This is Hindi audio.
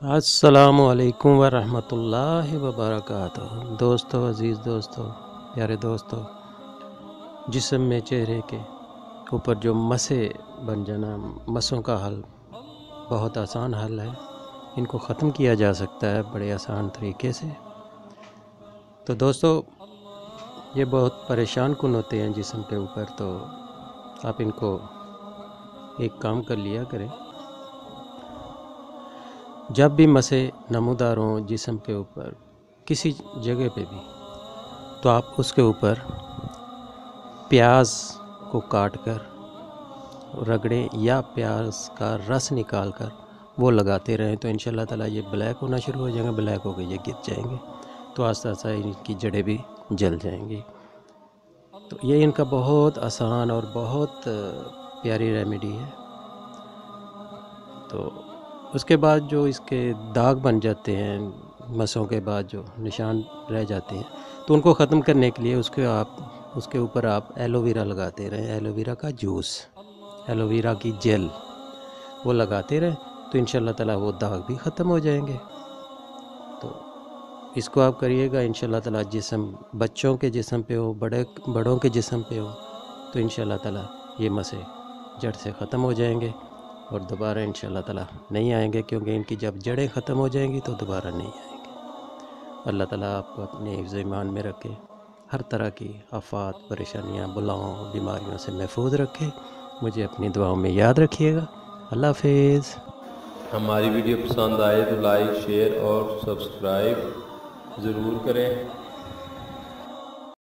अस्सलामु अलैकुम वरहमतुल्लाहि वबरकातुहू। दोस्तों, अज़ीज़ दोस्तों, प्यारे दोस्तों, जिस्म में चेहरे के ऊपर जो मसे बन जाना, मसों का हल बहुत आसान हल है। इनको ख़त्म किया जा सकता है बड़े आसान तरीके से। तो दोस्तों, ये बहुत परेशान कुन होते हैं जिस्म के ऊपर, तो आप इनको एक काम कर लिया करें। जब भी मसे नमूदार हों जिस्म के ऊपर किसी जगह पे भी, तो आप उसके ऊपर प्याज को काट कर रगड़ें या प्याज का रस निकाल कर वो लगाते रहें, तो इंशाल्लाह ताला ये ब्लैक होना शुरू हो जाएंगे। ब्लैक हो गए ये गिर जाएंगे, तो आस्ता आस्ता इनकी जड़ें भी जल जाएंगी। तो ये इनका बहुत आसान और बहुत प्यारी रेमेडी है। तो उसके बाद जो इसके दाग बन जाते हैं, मसों के बाद जो निशान रह जाते हैं, तो उनको ख़त्म करने के लिए उसके ऊपर आप एलोवेरा लगाते रहें। एलोवेरा का जूस, एलोवेरा की जेल वो लगाते रहें, तो इंशाल्लाह ताला वो दाग भी ख़त्म हो जाएंगे। तो इसको आप करिएगा, इंशाल्लाह ताला जिस्म, बच्चों के जिस्म पे हो, बड़ों के जिस्म पे हो, तो इंशाल्लाह ताला ये मसे जड़ से ख़त्म हो जाएंगे और दोबारा इंशाल्लाह ताला नहीं आएंगे, क्योंकि इनकी जब जड़ें ख़त्म हो जाएंगी तो दोबारा नहीं आएंगे। अल्लाह ताला आपको अपने हिफ्ज़ ईमान में रखे, हर तरह की आफ़ात, परेशानियाँ, बलाओं, बीमारियों से महफूज रखे। मुझे अपनी दुआओं में याद रखिएगा। अल्लाह हाफ़िज़। हमारी वीडियो पसंद आए तो लाइक, शेयर और सब्सक्राइब ज़रूर करें।